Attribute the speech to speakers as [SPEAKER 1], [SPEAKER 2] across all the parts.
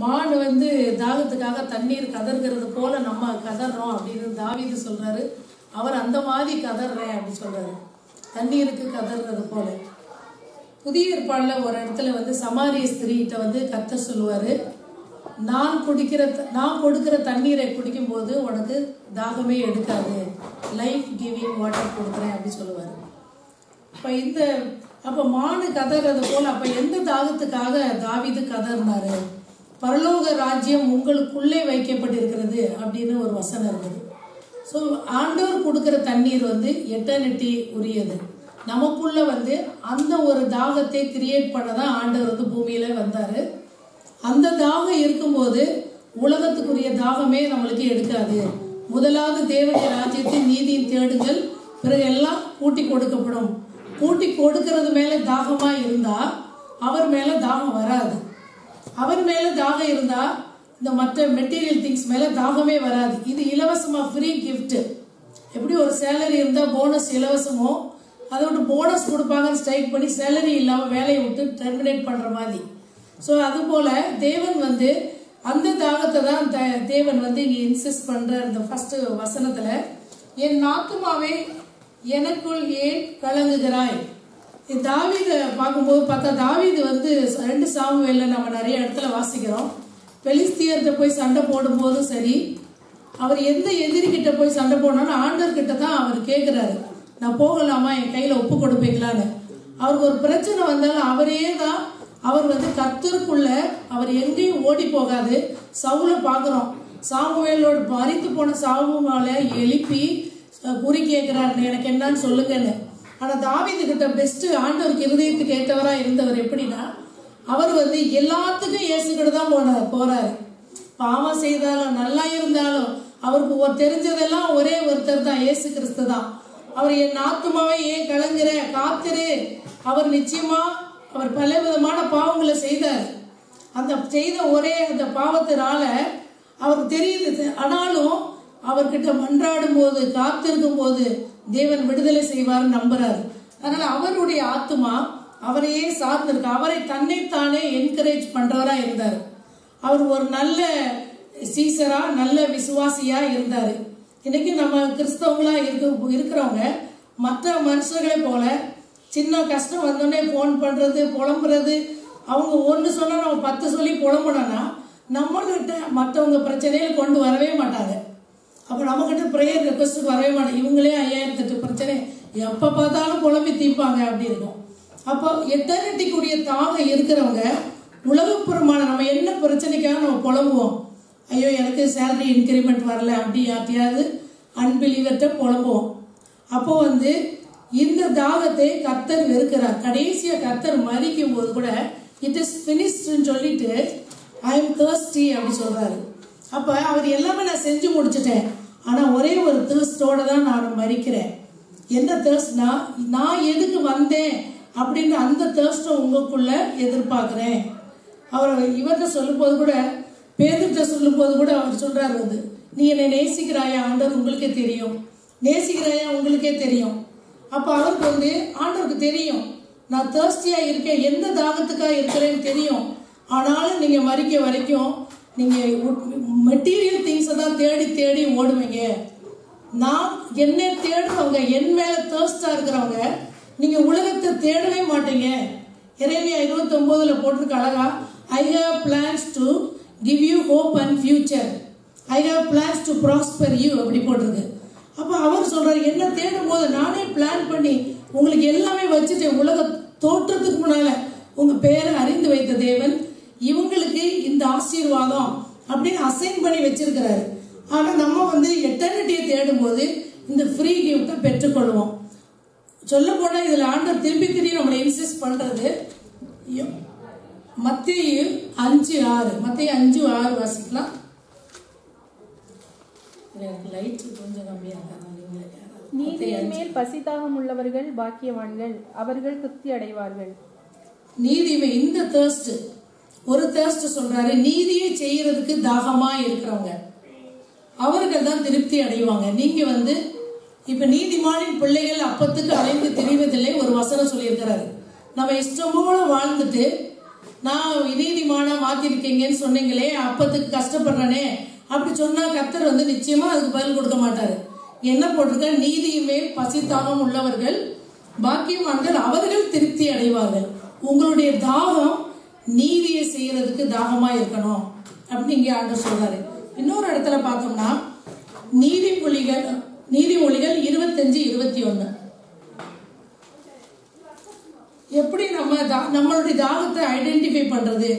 [SPEAKER 1] மான் வந்து தாகத்துக்காக தண்ணீர் கதறுகிறது போல நம்ம கதறோம் அப்படின்னு தாவீது சொல்றாரு. அவர் அந்த மாதிரி கதறேன் அப்படின்னு சொல்றாரு, தண்ணீருக்கு கதறது போல. புதிய ஏற்பாடுல ஒரு இடத்துல வந்து சமாரிய ஸ்திரீகிட்ட வந்து கர்த்தர் சொல்லுவாரு, நான் கொடுக்கிற தண்ணீரை குடிக்கும் போது உனக்கு தாகமே எடுக்காது, லைஃப் கிவிங் வாட்டர் கொடுக்குறேன் அப்படின்னு சொல்லுவாரு. அப்ப மானு கதறது போல அப்ப எந்த தாகத்துக்காக தாவீது கதறினாரு? பரலோக ராஜ்யம் உங்களுக்குள்ளே வைக்கப்பட்டிருக்கிறது அப்படின்னு ஒரு வசனம் இருக்குது. ஸோ ஆண்டவர் கொடுக்கிற தண்ணீர் வந்து எட்டர்னிட்டி உரியது. நமக்குள்ள வந்து அந்த ஒரு தாகத்தை கிரியேட் பண்ணதான் ஆண்டவர் வந்து பூமியில வந்தாரு. அந்த தாகம் இருக்கும்போது உலகத்துக்குரிய தாகமே நம்மளுக்கு எடுக்காது. முதலாவது தேவனுடைய ராஜ்யத்தின் நீதியின் தேடுங்கள், பிறகு எல்லாம் கூட்டி கொடுக்கப்படும். கூட்டி கொடுக்கறது மேல தாகமா இருந்தா அவர் மேல தாகம் வராது. அவர் மேல தாகம் இருந்தா இந்த மற்ற மெட்டீரியல் திங்ஸ் மேல தாகமே வராது. இது இலவசமா, ஃப்ரீ கிஃப்ட். எப்படி ஒரு சேலரி இருந்தா போனஸ் இலவசமோ, அதை விட்டு போனஸ் கொடுப்பாங்கன்னு ஸ்ட்ரைக் பண்ணி சேலரி இல்லாம வேலையை விட்டு டெர்மினேட் பண்ற மாதிரி. ஸோ அது போல தேவன் வந்து அந்த தாகத்தை தான் தேவன் வந்து இங்க இன்சிஸ்ட் பண்ற. இந்த ஃபர்ஸ்ட் வசனத்துல, என் ஆத்துமாவே எனக்குள் ஏன் கலங்குகிறாய். தாவீத பார்க்கும்போது பார்த்தா தாவீது வந்து 2 சாமுவேல்ல நம்ம நிறைய இடத்துல வாசிக்கிறோம். பெலிஸ்தியர்கிட்ட போய் சண்டை போடும் போதும் சரி, அவர் எந்த எதிரி கிட்ட போய் சண்டை போடணும்னு ஆண்டவர் கிட்ட தான் அவர் கேட்கிறாரு, நான் போகலாமா, என் கையில ஒப்பு கொடுப்பீங்களான்னு. அவருக்கு ஒரு பிரச்சனை வந்தாலும் அவரே தான் அவர் வந்து கர்த்தருக்குள்ள அவர் எங்கேயும் ஓடி போகாது. சவுல பாக்குறோம், சாமுவேலோட மரித்து போன சாமுவேலை எழுப்பி குறி கேட்கிறாரு, எனக்கு என்னன்னு சொல்லுங்கன்னு. ஆனா தாவீது கிட்ட பெஸ்ட் ஆண்டவருக்கு இருதயத்துக்கு ஏற்றவரா இருந்தவர். எப்படின்னா அவர் வந்து எல்லாத்துக்கும் இயேசுகிட்ட தான் போறாரு. பாவம் செய்தாலும் நல்லா இருந்தாலும் அவருக்கு தெரிஞ்சதெல்லாம் ஒரே ஒருத்தர் தான், இயேசு கிறிஸ்து தான். அவர் என் ஆத்துமாவே ஏன் கலங்குற, காத்திரு. அவர் நிச்சயமா அவர் பல விதமான பாவங்களை செய்தார். அந்த செய்த ஒரே அந்த பாவத்தினால அவருக்கு தெரியுது. ஆனாலும் அவர்கிட்ட மன்றாடும் போது, காத்திருக்கும் போது தேவன் விடுதலை செய்வார் நம்புறாரு. அதனால அவருடைய ஆத்துமா அவரையே சார்ந்திருக்கு. அவரை தன்னைத்தானே என்கரேஜ் பண்றவரா இருந்தார். அவர் ஒரு நல்ல சீசரா, நல்ல விசுவாசியா இருந்தாரு. இன்னைக்கு நம்ம கிறிஸ்தவங்களா இருக்கிறவங்க மற்ற மனுஷர்களை போல சின்ன கஷ்டம் வந்தோடனே போன் பண்றது, புலம்புறது. அவங்க ஒன்று சொன்னா நம்ம 10 சொல்லி புலம்புனோம்னா நம்மகிட்ட மற்றவங்க பிரச்சனையில கொண்டு வரவே மாட்டாங்க. அப்ப நம்ம கிட்ட ப்ரேயர் ரெக்வஸ்ட் வரவே மாட்டாங்க. இவங்களே 5008 பிரச்சனை எப்ப பார்த்தாலும் புலம்பி தீர்ப்பாங்க அப்படி இருக்கும். அப்போ எட்டர்னிட்டிக்குரிய தாகம் இருக்கிறவங்க உலகப்புறமான நம்ம என்ன பிரச்சனைக்காக நம்ம புலம்புவோம், ஐயோ எனக்கு சேலரி இன்கிரிமெண்ட் வரல அப்படி யார்ட்டையாவது அன்பிலீவர்கிட்ட புலம்புவோம். அப்போ வந்து இந்த தாகத்தை கர்த்தர் வெறுக்கிறார். கடைசியா கர்த்தர் மரிக்கும் போது கூட இட் இஸ் பினிஷ்ட்னு சொல்லிட்டு ஐ எம் thirsty அப்படி சொல்றாரு. அப்ப அவர் எல்லாமே நான் செஞ்சு முடிச்சுட்டேன், ஆனா ஒரே ஒரு thirstோட தான் நான் மரிக்கிறேன். என்ன thirstனா, நான் எதுக்கு வந்தேன் அப்படின்னு அந்த thirst உங்களுக்குள்ள எதிர்பார்க்கிறேன். அவர் இவர்கிட்ட சொல்லும் போது கூட, பேதுருட்ட சொல்லும் போது கூட அவர் சொல்றாரு வந்து, நீ என்னை நேசிக்கிறாயா ஆண்டவர் உங்களுக்கே தெரியும், நேசிக்கிறாயா உங்களுக்கே தெரியும். அப்ப அவருக்கு வந்து ஆண்டவருக்கு தெரியும் நான் thirsty-ஆ இருக்கேன், எந்த தாகத்துக்காக இருக்கிறேன்னு தெரியும். ஆனாலும் நீங்க மரிக்க வரைக்கும் நீங்க மெட்டீரியல் திங்ஸை தான் தேடி தேடி ஓடுவீங்க. நான் என்னை தேடுறவங்க, என் மேல thirsty-ஆ இருக்கிறவங்க, நீங்க உலகத்தை தேடவே மாட்டீங்க. எரேமியா 29ல போட்டிருக்க அழகா, I have plans to give you hope and future. I have plans to prosper you அப்படி போட்டிருக்கு. அப்ப அவர் சொல்றாரு, என்ன தேடும் போது நானே பிளான் பண்ணி உங்களுக்கு எல்லாமே வச்சுட்டேன். உலக தோற்றத்துக்கு முன்னால உங்க பேரை அறிந்து வைத்த தேவன் இவங்களுக்கு இந்த ஆசீர்வாதம் அப்படின்னு அசைன் பண்ணி வச்சிருக்கிறாரு. ஆனா நம்ம வந்து எட்டர்னிட்டியை தேடும் போது இந்த ஃப்ரீ கிஃப்ட்டை பெற்றுக்கொள்வோம். சொல்ல போனா இதுல ஆண்டவர் திருப்பி நம்மளை இன்சிஸ்ட் பண்றது மத்தேயு 5:6. மத்தேயு 5:6 வாசிக்கலாம்.
[SPEAKER 2] நீதியின் மேல் பசிதாகம் உள்ளவர்கள் பாக்கியவான்கள், அவர்கள் திருப்தி அடைவார்கள்.
[SPEAKER 1] நீதிமை இந்த thirst, ஒரு thirst சொல்றாரு, நீதியை செய்யறதுக்கு தாகமா இருக்கிறவங்க அவர்கள் தான் திருப்தி அடைவாங்க. நீங்க வந்து இப்ப நீதிமானின் பிள்ளைகள் அப்பத்துக்கு அலைந்து திரிவதில்லை ஒரு வசனம் சொல்லியிருக்கிறாரு. நம்ம இஷ்டம் போல வாழ்ந்துட்டு நான் நீதிமானா மாத்திருக்கீங்கன்னு சொன்னீங்களே, அப்பத்துக்கு கஷ்டப்படுறனே அப்படி சொன்னா கர்த்தர் வந்து நிச்சயமா அதுக்கு பதில் கொடுக்க மாட்டாரு. என்ன போட்டிருக்க, நீதியின் மேல் பசித்தாகம் உள்ளவர்கள் பாக்கியவான்கள், அவர்கள் திருப்தி அடைவார்கள். உங்களுடைய தாகம் நீதியை செய்யறதுக்கு தாகமா இருக்கணும் அப்படின்னு இங்கே ஆண்டவர் சொல்றாரு. இன்னொரு இடத்துல பார்த்தோம்னா நீதிமொழிகள் 25:21 எப்படி நம்மளுடைய தாகத்தை ஐடென்டிஃபை பண்றது,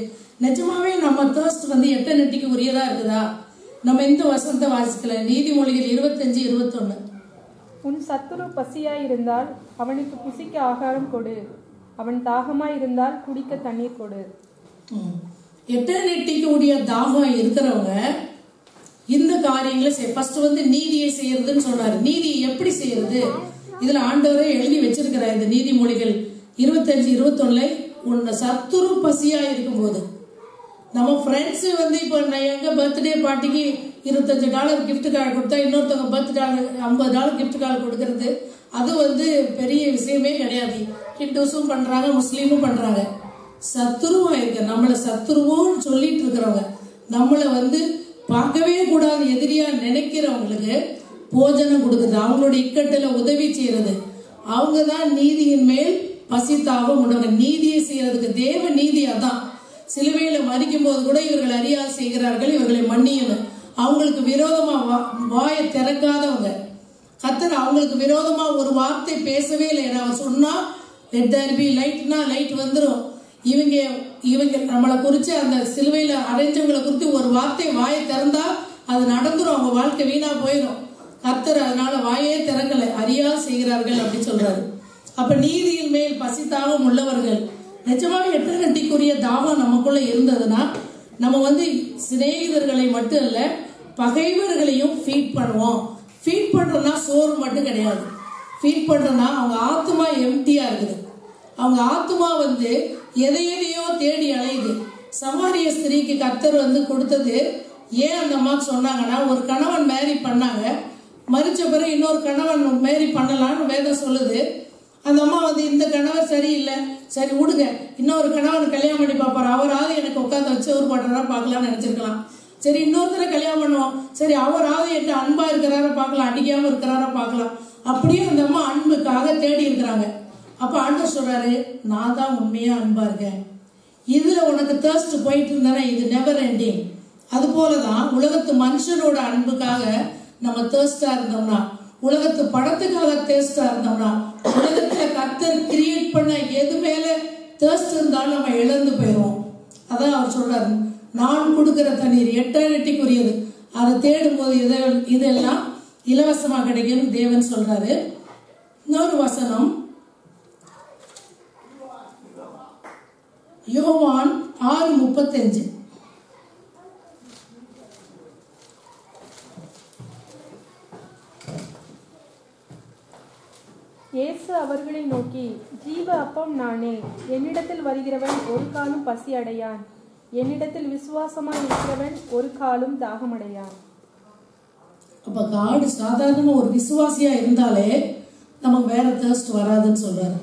[SPEAKER 1] நிஜமாவே நம்ம தர்ஸ்ட் வந்து எட்டநெட்டிக்கு உரியதா இருக்குதா? நம்ம இந்த வசனத்தை வாசிக்கல. நீதிமொழிகள் 25:21
[SPEAKER 2] உன் சத்துரு பசியாயிருந்தால் அவனுக்கு புசிக்க ஆகாரம் கொடு, அவன் தாகமாயிருந்தால் குடிக்க தண்ணீர் கொடு.
[SPEAKER 1] எட்டர்னிட்டிக்கு உடைய தாகம் இருக்கிறவங்க இந்த காரியங்களை ஃபர்ஸ்ட் வந்து நீதியை செய்யறதுன்னு சொன்னாரு. நீதியை எப்படி செய்யறது இதுல ஆண்டவரே எழுதி வச்சிருக்கிறார். இந்த நீதிமொழிகள் 25:21 உன்னை சத்துரு பசியா இருக்கும்போது, நம்ம ஃப்ரெண்ட்ஸ் வந்து இப்போ எங்க பர்த்டே பார்ட்டிக்கு $25 கிஃப்ட் கார்டு கொடுத்தா இன்னொருத்தவங்க $50 கிஃப்ட் கார்டு கொடுக்கறது அது வந்து பெரிய விஷயமே கிடையாது. ஹிந்துஸும் பண்றாங்க, முஸ்லீமும் பண்றாங்க. சத்துருவா இருக்க நம்மள சத்துருவோன்னு சொல்லிட்டு இருக்கிறவங்க, நம்மள வந்து பார்க்கவே கூடாது எதிரியா நினைக்கிறவங்களுக்கு போஜனம் கொடுக்குறது, அவங்களுடைய இக்கட்டுல உதவி செய்யறது, அவங்கதான் நீதியின் மேல் பசித்தாகம் உண்டவங்க. நீதியை செய்யறதுக்கு தேவ நீதி அதான். சிலுவையில மறிக்கும் போது கூட இவர்கள் அறியாது செய்கிறார்கள், இவர்களை மன்னியணும். அவங்களுக்கு விரோதமா வாயை திறக்காதவங்க, கர்த்தர் அவங்களுக்கு விரோதமா ஒரு வார்த்தை பேசவே இல்லை. அவர் சொன்னா let there be lightனா லைட் வந்துடும். இவங்க நம்மளை குறிச்சு அந்த சிலுவையில அடைஞ்சவங்களை குறித்து ஒரு வார்த்தை வாயை திறந்தா அது நடந்துரும், அவங்க வாழ்க்கை வீணா போயிடும். கர்த்தர் அதனால வாயே திறக்கல, அறியாது செய்கிறார்கள் அப்படின்னு சொல்றாரு. அப்ப நீதியின் மேல் பசித்தாகம் உள்ளவர்கள், நிஜமாக எட்டநெட்டிக்குரிய தாகம் நமக்குள்ள இருந்ததுன்னா நம்ம வந்து சிநேகிதர்களை மட்டும் இல்ல பகைவர்களையும் ஃபீட் பண்ணுவோம். ஃபீட் பண்றோம்னா சோறு மட்டும் கிடையாது. ஃபீட் பண்றோம்னா அவங்க ஆத்மா எம்டியா இருக்குது. அவங்க ஆத்மா வந்து எதையோ தேடி அலையுது. சமாரிய ஸ்திரீக்கு கர்த்தர் வந்து கொடுத்தது ஏன் அந்த அம்மாவுக்கு சொன்னாங்கன்னா, ஒரு கணவன் மேரி பண்ணாங்க, மறிச்ச பிறகு இன்னொரு கணவன் மேரி பண்ணலான்னு வேதம் சொல்லுது. அந்த அம்மா வந்து இந்த கணவர் சரியில்லை, சரி விடுங்க, இன்னொரு கணவன் கல்யாணம் பண்ணி பார்ப்பாரு, அவராவது எனக்கு உட்காந்து வச்சு ஒரு போடுறாரா பார்க்கலாம்னு நினைச்சிருக்கலாம். சரி இன்னொருத்தர கல்யாணம் பண்ணுவோம், சரி அவராவது என்கிட்ட அன்பா இருக்கிறாரா பார்க்கலாம், அடிக்காம இருக்கிறாரா பார்க்கலாம். அப்படியே அந்த அம்மா அன்புக்காக தேடி இருக்கிறாங்க. அப்ப ஆண்டவர் சொல்றாரு, நான் தான் உண்மையா அன்பா இருக்கேன். இதுல உனக்கு தர்ஸ்ட் போயிட்டு இருந்தானே, இது நெவர் எண்டிங். அது போலதான் உலகத்து மனுஷனோட அன்புக்காக நம்ம தர்ஸ்டா இருந்தோம்னா, உலகத்து படத்துக்காக தேர்ஸ்டா இருந்தோம்னா, உலகத்துல கர்த்தர் கிரியேட் பண்ண எது மேல தேர்ஸ்ட் இருந்தாலும் நம்ம இழந்து போயிடுவோம். அதான் அவர் சொல்றாரு, நான் கொடுக்கிற தண்ணீர் எட்டர்னிட்டிக்குரியது, அதை தேடும் போது இதெல்லாம் இலவசமா கிடைக்கும் தேவன் சொல்றாரு. இன்னொரு வசனம் யோவான் 6:35
[SPEAKER 2] இயேசு அவர்களை நோக்கி, ஜீவ அப்பம் நானே, என்னிடத்தில் வருகிறவன் ஒரு காலும் பசி அடையான், என்னிடத்தில் விசுவாசமாய் இருக்கிறவன் ஒரு காலும் தாகமடையான்.
[SPEAKER 1] அப்ப காடு சாதாரணமா ஒரு விசுவாசியா இருந்தாலே நமக்கு வேற தர்ஸ்ட் வராதுன்னு சொல்றாரு.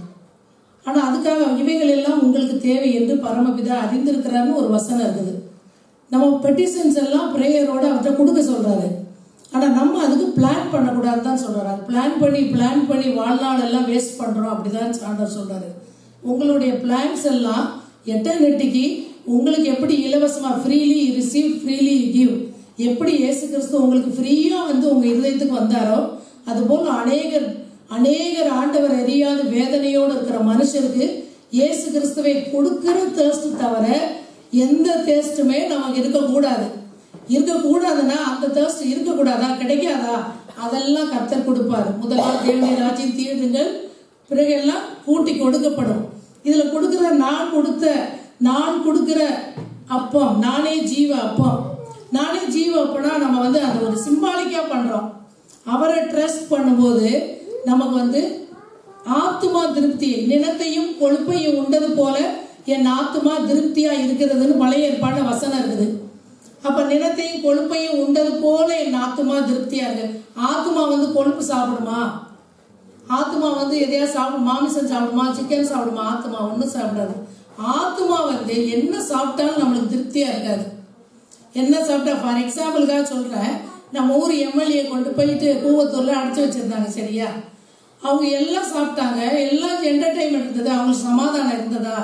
[SPEAKER 1] ஆனா அதுக்காக இவைகள் எல்லாம் உங்களுக்கு தேவை என்று பரமபிதா அறிந்திருக்கிறாருன்னு ஒரு வசனம் இருக்குது. நம்ம பெட்டிஷன்ஸ் எல்லாம் பிரேயரோட அவர்கிட்ட கொடுக்க சொல்றாரு. ஆனா நம்ம அதுக்கு பிளான் பண்ணக்கூடாதுன்னு தான் சொல்றாரு. பிளான் பண்ணி வாழ்நாள் எல்லாம் வேஸ்ட் பண்றோம் அப்படிதான் ஆண்டவர் சொல்றாரு. உங்களுடைய பிளான்ஸ் எல்லாம் எட்டர்னிட்டிக்கு உங்களுக்கு எப்படி இலவசமா ஃப்ரீலி ரிசீவ் ஃப்ரீலி கிவ், எப்படி இயேசு கிறிஸ்து உங்களுக்கு ஃப்ரீயா வந்து உங்க இதயத்துக்கு வந்தாரோ, அது போல அநேகர் ஆண்டவர் அறியாத வேதனையோடு இருக்கிற மனுஷருக்கு இயேசு கிறிஸ்துவை கொடுக்கிற தேர்ஸ்ட் தவிர எந்த தேர்ஸ்டுமே நமக்கு இருக்கக்கூடாதுன்னா அந்த தேர்ஸ்ட் இருக்கக்கூடாதா, கிடைக்காதா, அதெல்லாம் கர்த்தர் கொடுப்பாரு. முதலாவது தேவனுடைய ராஜ்யம் தேடுங்கள், பிறகு எல்லாம் கூட்டி கொடுக்கப்படும். இதுல கொடுக்கிற நான் கொடுக்கிற அப்பம், நானே ஜீவ அப்பம். நானே ஜீவ அப்பனா நம்ம வந்து அதை ஒரு சிம்பாலிக்கா பண்றோம். அவரை ட்ரஸ்ட் பண்ணும்போது நமக்கு வந்து ஆத்மா திருப்தி, நிலத்தையும் கொழுப்பையும் உண்டது போல என் ஆத்மா திருப்தியா இருக்கிறதுன்னு பழைய ஏற்பாடு வசனம் இருக்குது. அப்ப நிலத்தையும் கொழுப்பையும் உண்டது போல என் ஆத்மா திருப்தியா இருக்கு. ஆத்மா வந்து கொழுப்பு சாப்பிடுமா? ஆத்மா வந்து எதையா சாப்பிடும், மாமிசம் சாப்பிடுமா, சிக்கன் சாப்பிடுமா? ஆத்மா ஒன்றும் சாப்பிடாது. ஆத்மா வந்து என்ன சாப்பிட்டாலும் நம்மளுக்கு திருப்தியா இருக்காது. என்ன சாப்பிட்டா, ஃபார் எக்ஸாம்பிளுக்காக சொல்றேன், நம்ம ஊர் எம்எல்ஏ கொண்டு போயிட்டு கூவத்தூர்ல அடைச்சு வச்சிருந்தாங்க, சரியா? அவங்க எல்லாம் சாப்பிட்டாங்க, எல்லாம் என்டர்டைன்மெண்ட் இருந்தது, அவங்களுக்கு சமாதானம் இருந்ததா?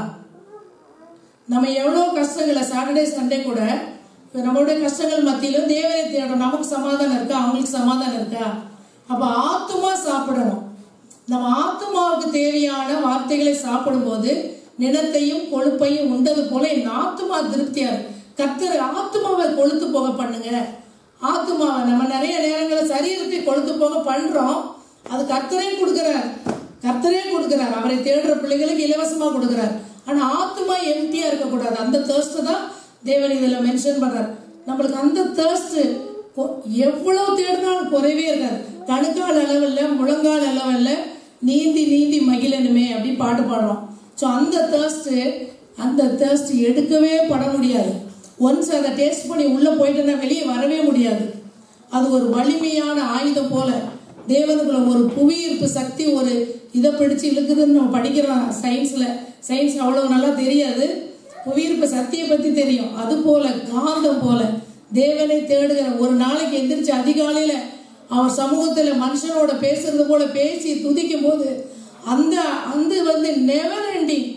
[SPEAKER 1] நம்ம எவ்வளவு கஷ்டங்களை சாட்டர்டே சண்டே கூட நம்மளுடைய கஷ்டங்கள் மத்தியிலும் தேவனை தேடணும், நமக்கு சமாதானம் இருக்கா, அவங்களுக்கு சமாதானம் இருக்கா? அப்ப ஆத்மா சாப்பிடணும். நம்ம ஆத்மாவுக்கு தேவையான வார்த்தைகளை சாப்பிடும் போது நிலத்தையும் கொழுப்பையும் உண்டது போல என் ஆத்மா திருப்தியா இருக்கு. கர்த்தர் ஆத்மாவை கொழுத்து போக பண்ணுங்க. ஆத்மாவை நம்ம நிறைய நேரங்களில் சரீரத்தை கொழுத்து போக பண்றோம், அது கர்த்தரே கொடுக்கிறார். கர்த்தரே கொடுக்கிறார், அவரை தேடுற பிள்ளைகளுக்கு இலவசமா கொடுக்கிறார். ஆனா ஆத்மா எம்டியா இருக்கக்கூடாது. அந்த தேர்ஸ்ட் தான் தேவன் இதுல மென்ஷன் பண்றார். நம்மளுக்கு அந்த தேர்ஸ்ட் எவ்வளவு தேடினாலும் குறைவே இருக்காது. கணுக்கால் அளவில்ல, முழங்கால் அளவில்ல, நீந்தி நீந்தி மகிழனுமே அப்படி பாட்டு பாடுறோம். ஸோ அந்த தேர்ஸ்ட் எடுக்கவே பட முடியாது. ஒன்ஸ் அதை டேஸ்ட் பண்ணி உள்ள போயிட்டுன்னா வெளியே வரவே முடியாது. அது ஒரு வலிமையான ஆயுதம் போல தேவனுக்குள்ள ஒரு புவியீர்ப்பு சக்தி ஒரு இதை பிடிச்சு இழுக்குதுன்னு நம்ம படிக்கிறோம் சயின்ஸ்ல. சயின்ஸ் அவ்வளவு நல்லா தெரியாது, புவியீர்ப்பு சக்தியை பத்தி தெரியும். அது போல காந்தம் போல தேவனை தேடுகிற ஒரு நாளைக்கு எந்திரிச்சு அதிகாலையில அவர் சமூகத்துல மனுஷனோட பேசுறது போல பேசி துதிக்கும் போது அந்த வந்து நெவர் எண்டிங்,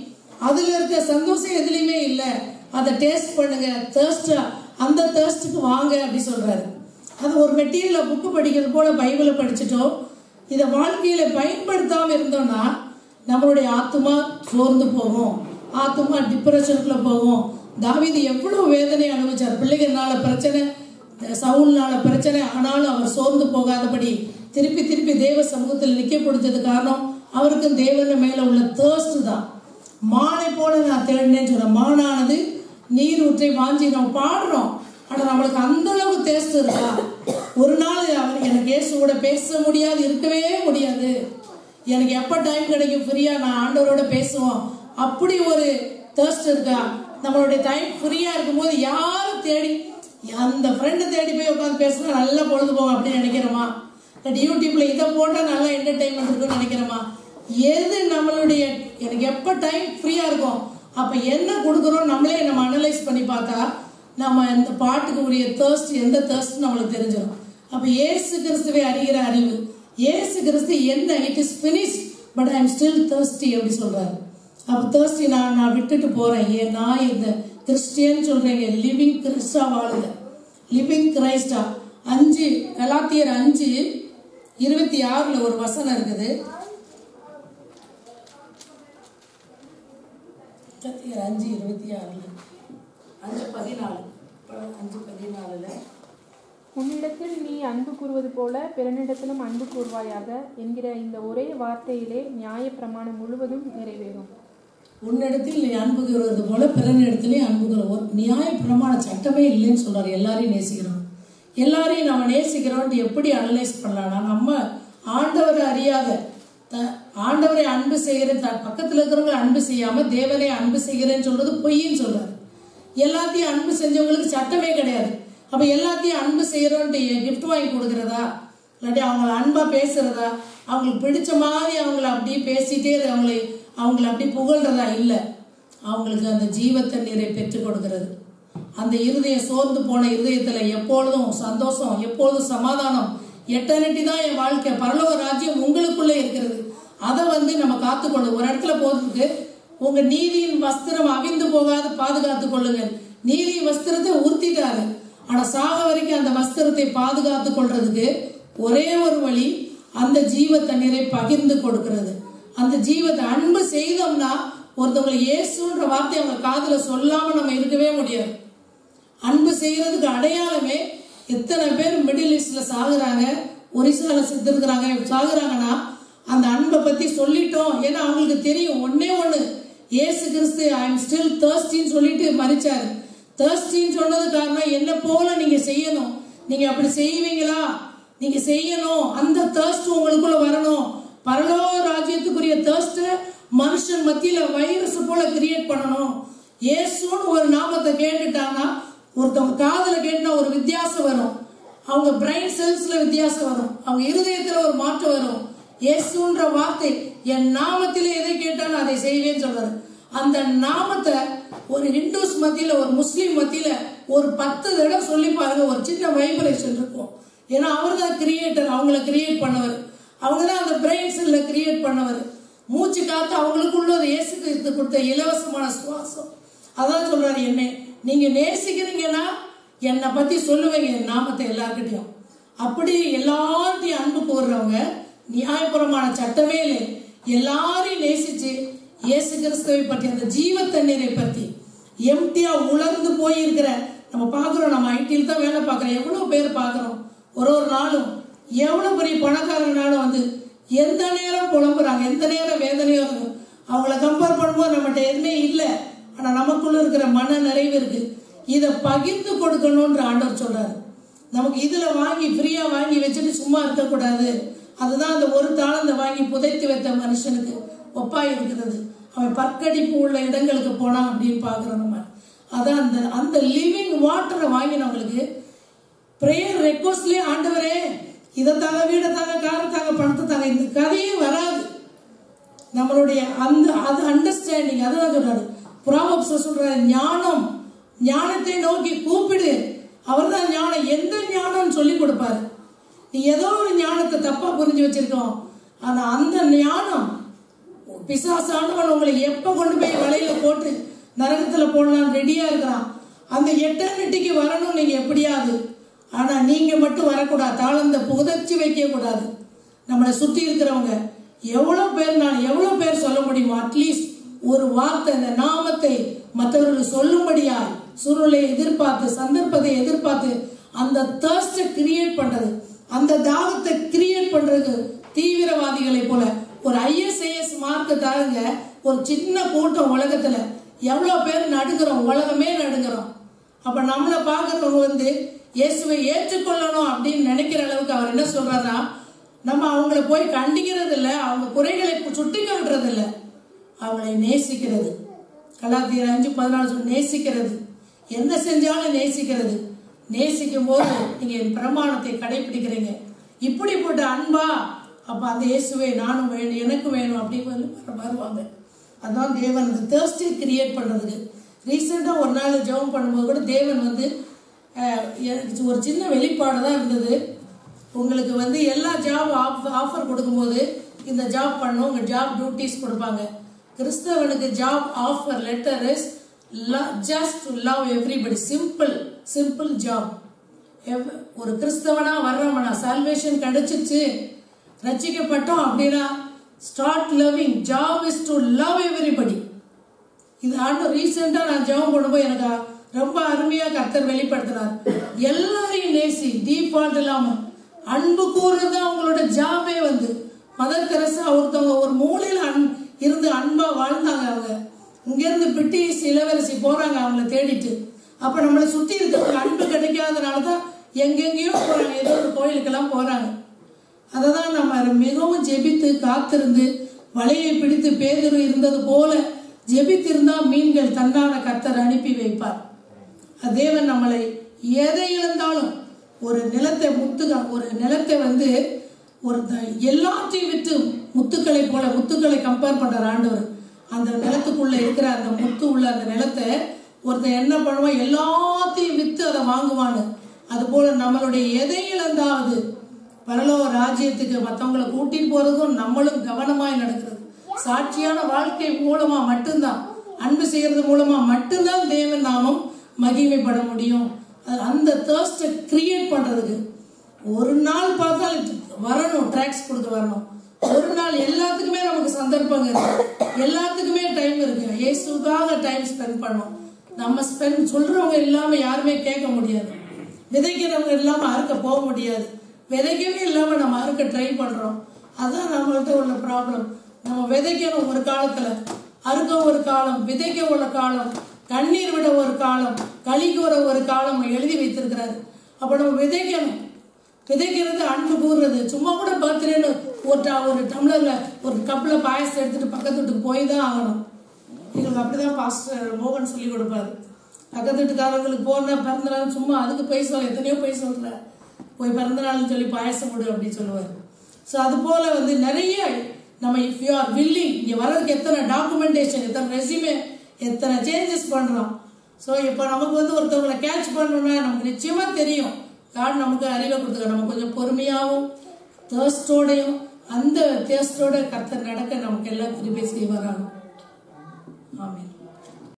[SPEAKER 1] அதுல இருக்க சந்தோஷம் எதுலையுமே இல்லை. அதை டேஸ்ட் பண்ணுங்க, தேர்ஸ்டா அந்த தேர்ஸ்டுக்கு வாங்க அப்படி சொல்றாரு. அது ஒரு மெட்டீரியல புக்கு படிக்கிறது போல பைபிளை படிச்சுட்டோம், இதை வாழ்க்கையில பயன்படுத்தாம இருந்தோம்னா நம்மளுடைய ஆத்மா சோர்ந்து போகும், ஆத்மா டிப்ரெஷனுக்குள்ள போகும். தாவீது எவ்வளவு வேதனை அனுபவிச்சார். பிள்ளைகள்னால பிரச்சனை, சவுல்னால பிரச்சனை, ஆனாலும் அவர் சோர்ந்து போகாதபடி திருப்பி திருப்பி தேவ சமூகத்தில் நிக்க கொடுத்தது காரணம் அவருக்கும் தேவன் மேல உள்ள தேர்ஸ்ட் தான். மானை போல நான் தேடினேன்னு சொல்ற, மானானது நீர் ஊற்றை வாஞ்சி நம்ம பாடுறோம். ஆனா நம்மளுக்கு அந்த அளவுக்கு தேர்ஸ்ட் இருக்கா? ஒரு நாள் அவர் எனக்கு இயேசு கூட பேச முடியாது, இருக்கவே முடியாது, எனக்கு எப்ப டைம் கிடைக்கும் ஃப்ரீயா நான் ஆண்டவரோட பேசுவோம், அப்படி ஒரு தேர்ஸ்ட் இருக்கா? நம்மளுடைய டைம் ஃப்ரீயா இருக்கும் போது யாரும் தேடி அந்த ஃப்ரெண்டு தேடி போய் உட்காந்து பேசினா நல்லா பொழுது போகும் அப்படின்னு நினைக்கிறோமா? யூடியூப்ல இதை போட்டா நல்லா என்டர்டைன்மெண்ட் இருக்குன்னு நினைக்கிறோமா? எது நம்மளுடைய எனக்கு எப்ப டைம் ஃப்ரீயா இருக்கும் அப்ப என்ன கொடுக்குறோம் நம்மளே நம்ம அனலைஸ் பண்ணி பார்த்தா நம்ம இந்த பாட்டுக்கு உரிய தேர்ஸ்ட் எந்த தேர்ஸ்ட் நம்மளுக்கு தெரிஞ்சிடும். அப்ப இயேசு கிறிஸ்துவை அறிகிற அறிவு, இயேசு கிறிஸ்து என்ன, it is finish but I am still thirsty அப்படி சொல்றாரு. அப்ப தர்ஸ்டி நான் விட்டுட்டு போறேன். நான் இந்த கிறிஸ்டியன் சொல்றேங்க, லிவிங் கிறிஸ்டா வாழுங்க, லிவிங் கிரைஸ்டா. 5 கலாத்தியர் 5:26 ஒரு வசனம் இருக்குது. 5:26 5:14
[SPEAKER 2] உன்னிடத்தில் நீ அன்பு கூறுவது போல பிறனிடத்திலும் அன்பு கூறுவாயாக என்கிற இந்த ஒரே வார்த்தையிலே நியாய பிரமாணம் முழுவதும் நிறைவேறும்.
[SPEAKER 1] உன்னிடத்தில் நீ அன்பு கூறுவது போல பிறனிடத்திலே அன்பு கூறுவோம். நியாய பிரமாண சட்டமே இல்லைன்னு சொல்றாரு. எல்லாரையும் நேசிக்கிறோம், எல்லாரையும் நம்ம நேசிக்கிறோம். எப்படி அனலைஸ் பண்ணலாம்னா, நம்ம ஆண்டவரை அறியாத, ஆண்டவரை அன்பு செய்கிறேன், பக்கத்துல இருக்கிறவங்க அன்பு செய்யாம தேவனை அன்பு செய்கிறேன்னு சொல்றது பொய்ன்னு சொல்றாரு. எல்லாத்தையும் அன்பு செஞ்சவங்களுக்கு சட்டமே கிடையாது. அப்ப எல்லாத்தையும் அன்பு செய்யறோன்ட்டு கிஃப்ட் வாங்கி கொடுக்கறதா, இல்லாட்டி அவங்கள அன்பா பேசுறதா, அவங்களுக்கு பிடிச்ச மாதிரி அவங்கள அப்படியே பேசிட்டே அவங்களை அப்படி புகழ்றதா இல்லை. அவங்களுக்கு அந்த ஜீவ தண்ணீரை பெற்றுக் கொடுக்கிறது. அந்த இருதயம் சோர்ந்து போன இருதயத்துல எப்பொழுதும் சந்தோஷம், எப்பொழுதும் சமாதானம், எட்டர்னிட்டி தான் என் வாழ்க்கை, பரலோக ராஜ்யம் உங்களுக்குள்ளே இருக்கிறது. அதை நம்ம காத்துக்கொள்ளும். ஒரு இடத்துல போறதுக்கு உங்க நீதியின் வஸ்திரம் அவிந்து போகாது பாதுகாத்துக் கொள்ளுங்கள். நீதி வஸ்திரத்தை உறுத்திட்டாரு, ஆனா சாக வரைக்கும் அந்த வஸ்திரத்தை பாதுகாத்துக் கொள்றதுக்கு ஒரே ஒரு வழி, அந்த ஜீவ தண்ணீரை பகிர்ந்து கொடுக்கிறது. அந்த ஜீவத்தை அன்பு செய்தோம்னா ஒருத்தவங்களை இயேசுன்ற வார்த்தை அவங்க காதுல சொல்லாம நம்ம இருக்கவே முடியாது. அன்பு செய்யறதுக்கு அடையாளமே எத்தனை பேர் மிடில் ஈஸ்ட்ல சாகுறாங்க, ஒரிசால செத்துருக்குறாங்க, சாகுறாங்கன்னா அந்த அன்பை பத்தி சொல்லிட்டோம். ஏன்னா அவங்களுக்கு தெரியும் ஒன்னே ஒண்ணு, இயேசு கிறிஸ்து ஐ எம் ஸ்டில் தர்ஸ்டின்னு சொல்லிட்டு மரிச்சாரு. தர்ஸ்டின்னு சொன்னது காரணம் என்ன போல நீங்க செய்யணும். நீங்க அப்படி செய்வீங்களா? நீங்க செய்யணும். அந்த தர்ஸ்ட் உங்களுக்குள்ள வரணும். பரலோக ராஜ்யத்துக்குரிய தர்ஸ்ட் மனுஷன் மத்தியில வைரஸ் போல கிரியேட் பண்ணணும். இயேசுன்னு ஒரு நாமத்தை கேட்டுட்டாங்கன்னா, ஒருத்தவங்க காதல கேட்டா ஒரு வித்தியாசம் வரும், அவங்க பிரைன் செல்ஸ்ல வித்தியாசம் வரும், அவங்க இருதயத்துல ஒரு மாற்றம் வரும். இயேசுன்ற வார்த்தை, என் நாமத்திலே எதை கேட்டாலும் அதை செய்வேன்னு சொல்றாரு. அந்த நாமத்தை ஒரு ஹிந்துஸ் மத்தியில, ஒரு முஸ்லீம் மத்தியில ஒரு 10 தடவை சொல்லி பாருங்க, ஒரு சின்ன வைப்ரேஷன் இருக்கும். ஏன்னா அவர் தான் கிரியேட்டர், அவங்கள கிரியேட் பண்ணவர், அவங்க தான் அந்த பிரெயின் செல்ல கிரியேட் பண்ணவர். மூச்சு காத்து அவங்களுக்குள்ள இயேசு கிறிஸ்து கொடுத்த இலவசமான சுவாசம். அதான் சொல்றாரு, என்னை நீங்க நேசிக்கிறீங்கன்னா என்னை பத்தி சொல்லுவீங்க, என் நாமத்தை எல்லார்கிட்டையும். அப்படி எல்லார்ட்டையும் அன்பு கூறுறவங்க, நியாயபுரமான சட்டமே இல்லை, எல்லாரையும் நேசிச்சு இயேசு கிறிஸ்துவை பற்றி, அந்த ஜீவ தண்ணீரை பற்றி, எம்டியா உலர்ந்து போயிருக்கிற நம்ம பாக்குறோம். நம்ம ஐடியில் தான் வேலை பார்க்கிறோம், எவ்வளவு பேர் பார்க்கிறோம். ஒரு நாளும் எவ்வளவு பெரிய பணக்காரனாலும் வந்து எந்த நேரம் புலம்புறாங்க, எந்த நேரம் வேதனையோ இருக்கும். அவங்கள கம்பேர் பண்ணும்போது நம்மகிட்ட எதுவுமே இல்லை, ஆனா நமக்குள்ள இருக்கிற மன நிறைவு இருக்கு. இதை பகிர்ந்து கொடுக்கணும்ன்ற ஆண்டவர் சொல்றாரு. நமக்கு இதுல வாங்கி ஃப்ரீயா வாங்கி வச்சுட்டு சும்மா இருக்கக்கூடாது. அதுதான் அந்த ஒரு தாளந்தை வாங்கி புதைத்து வைத்த மனுஷனுக்கு ஒப்பாய் இருக்கிறது. அவன் பற்கடிப்பு உள்ள இடங்களுக்கு போனான் அப்படின்னு பாக்குறோம் நம்ம. அதான் அந்த லிவிங் வாட்டரை வாங்கினவங்களுக்கு பிரேயர் ரெக்வஸ்ட்லயே, ஆண்டவரே இதை தாங்க, வீடை தாங்க, காரை தாங்க, பணத்தை தாங்க, இந்த கதையே வராது. நம்மளுடைய அது அண்டர்ஸ்டாண்டிங். அதுதான் சொல்றாரு, ப்ராவர்ப்ஸ்ல சொல்றாரு, ஞானத்தை நோக்கி கூப்பிடு, அவர் தான் ஞானம். எந்த ஞானம் சொல்லி கொடுப்பாரு. நீ ஏதோ ஒரு ஞானத்தை தப்பா புரிஞ்சு வச்சிருக்கோம். ஆனா அந்த ஞானம், பிசாசானவன் உங்களை எப்ப கொண்டு போய் வலையில போட்டு நரகத்துல போடலாம் ரெடியா இருக்கிறான். அந்த எட்டர்னிட்டிக்கு வரணும் நீங்க எப்படியாவது. ஆனா நீங்க மட்டும் வரக்கூடாது, தாளந்த புகழ்ச்சி வைக்க கூடாது. நம்மளை சுத்தி இருக்கிறவங்க எவ்வளவு பேர் சொல்ல முடியுமோ, அட்லீஸ்ட் ஒரு வார்த்தை, இந்த நாமத்தை மற்றவர்கள் சொல்லும்படியா சூழ்நிலை எதிர்பார்த்து, சந்தர்ப்பத்தை எதிர்பார்த்து அந்த தர்ஸ்டை கிரியேட் பண்றது, அந்த தாகத்தை கிரியேட் பண்றது. தீவிரவாதிகளை போல ஒரு ISIS மார்க்க தாருங்க, ஒரு சின்ன கூட்டம் உலகத்துல எவ்வளவு பேர் நடுக்கிறோம், உலகமே நடுக்கிறோம். அப்ப நம்மளை பார்க்கறவங்க வந்து இயேசுவை ஏற்றுக்கொள்ளணும் அப்படின்னு நினைக்கிற அளவுக்கு அவர் என்ன சொல்றாருன்னா, நம்ம அவங்கள போய் கண்டிக்கிறது இல்லை, அவங்க குறைகளை சுட்டி காட்டுறது இல்லை, அவங்களை நேசிக்கிறது. கலாத்தியர் 5:14 நேசிக்கிறது, என்ன செஞ்சாலும் நேசிக்கிறது. நேசிக்கும் போது நீங்க என் பிரமாணத்தை கடைபிடிக்கிறீங்க. இப்படிப்பட்ட அன்பா, அப்ப அந்த இயேசுவை நானும் வேணும், எனக்கு வேணும் அப்படின்னு வருவாங்க. அதான் தேவன் அந்த தேர்ஸ்டை கிரியேட் பண்றதுக்கு. ரீசெண்டா ஒரு நாள் ஜெபம் பண்ணும்போது கூட தேவன் வந்து ஒரு சின்ன வெளிப்பாடு தான் இருந்தது. உங்களுக்கு வந்து எல்லா ஜாப் ஆஃபர் கொடுக்கும்போது இந்த ஜாப் பண்ணும், உங்க ஜாப் டியூட்டிஸ் கொடுப்பாங்க. கிறிஸ்தவனுக்கு job offer letter is just to love everybody. Simple job. ஒரு கிறிஸ்தவனா வர்றவனா சால்வேஷன் கிடைச்சிச்சு, ரட்சிக்கப்பட்டோம் அப்படின்னா start loving. Job is to love everybody. இது ஆண்டு ரீசெண்டா நான் ஜெபம் பண்ணும்போது எனக்கு ரொம்ப அருமையா கர்த்தர் வெளிப்படுத்தினார். எல்லாரையும் நேசி, டிஃபால்ட் இல்லாம அன்பு கூறுறது அவங்களோட ஜாபே. வந்து மதர் தெரசா ஒருத்தவங்க ஒரு மூலையில இருந்து அன்பா வாழ்ந்தாங்க. அவங்க இங்க இருந்து பிரிட்டிஷ் இளவரசி போறாங்க அவங்கள தேடிட்டு. அப்ப நம்மளை சுத்தி இருக்கிறவங்க அன்பு கிடைக்காதனாலதான் எங்கெங்கயோ போறாங்க, ஏதோ ஒரு கோயிலுக்கெல்லாம் போறாங்க. அததான் நம்ம மிகவும் ஜெபித்து காத்திருந்து வலையை பிடித்து பேதுரு இருந்தது போல ஜெபித்திருந்தா மீன்கள் தன்னான கர்த்தர் அனுப்பி வைப்பார். தேவன் நம்மளை எதை இழந்தாலும், ஒரு நிலத்தை வந்து ஒரு எல்லாத்தையும் விட்டு முத்துக்களை போல, முத்துக்களை கம்பேர் பண்ற ஆண்டவர். அந்த நிலத்துக்குள்ள இருக்கிற அந்த முத்து உள்ள அந்த நிலத்தை ஒருத்தன் என்ன பண்ணுவான், எல்லாத்தையும் வித்து அதை வாங்குவான்னு. அது போல நம்மளுடைய எதை இழந்தாவது பரலோக ராஜ்யத்துக்கு மற்றவங்களை கூட்டிட்டு போறதும் நம்மளும் கவனமாய் நடக்கிறது. சாட்சியான வாழ்க்கை மூலமா மட்டும்தான், அன்பு செய்யறது மூலமா மட்டும்தான் தேவன் நாமம் மகிமைப்பட முடியும். அந்த தேர்ஸ்டை கிரியேட் பண்றதுக்கு ஒரு நாள் பார்த்தாலும் வரணும், ட்ராக்ஸ் கொடுத்து வரணும். ஒரு நாள் எல்லாத்துக்குமே நமக்கு சந்தர்ப்பங்க இருக்கு, எல்லாத்துக்குமே டைம் இருக்கு. இயேசுக்காக டைம் ஸ்பெண்ட் பண்ணணும். நம்ம ஸ்பெண்ட் சொல்றவங்க இல்லாம யாருமே கேட்க முடியாது, விதைக்கிறவங்க இல்லாம அறுக்க போக முடியாது, விதைக்கவே இல்லாம நம்ம அறுக்க ட்ரை பண்றோம். அதான் நம்மள்ட்ட உள்ள ப்ராப்ளம். நம்ம விதைக்கணும் ஒரு காலத்துல, அறுக்க ஒரு காலம், விதைக்க உள்ள காலம், கண்ணீர் விட ஒரு காலம், களி கூற ஒரு காலம் எழுதி வைத்திருக்கிறாரு. அப்ப நம்ம விதைக்கணும். விதைக்கிறது அன்பு கூறுறது. சும்மா கூட பர்த்டேன்னு ஒரு டம்ளர்ல ஒரு கப்ல பாயசம் எடுத்துட்டு பக்கத்து வீட்டுக்கு போய் தான் ஆகணும். எங்களுக்கு அப்படிதான் பாஸ்டர் மோகன் சொல்லி கொடுப்பாரு. பக்கத்து வீட்டுக்காரங்களுக்கு போன பிறந்த நாள் சும்மா அதுக்கு போய் சொல்ல, எத்தனையோ போய் சொல்ற, போய் பிறந்த நாள்னு சொல்லி பாயசம் கொடு அப்படின்னு சொல்லுவாரு. ஸோ அது போல வந்து நம்ம இஃப் யூ ஆர் வில்லிங், இங்கே வர்றதுக்கு எத்தனை டாக்குமெண்டேஷன், எத்தனை ரெஸ்யூமே, எத்தனை சேஞ்சஸ் பண்ணுறோம். ஸோ இப்போ நமக்கு ஒருத்தவங்களை கேட்ச் பண்ணணும்னா நமக்கு நிச்சயமா தெரியும் யார் நமக்கு அறிவை கொடுத்துக்க. நம்ம கொஞ்சம் பொறுமையாகவும் தேர்ஸ்டோடையும் அந்த தேர்ஸ்டோட கர்த்தர் நடக்க நமக்கு எல்லாம் கிருபை செய்வாராக. ஆமென்.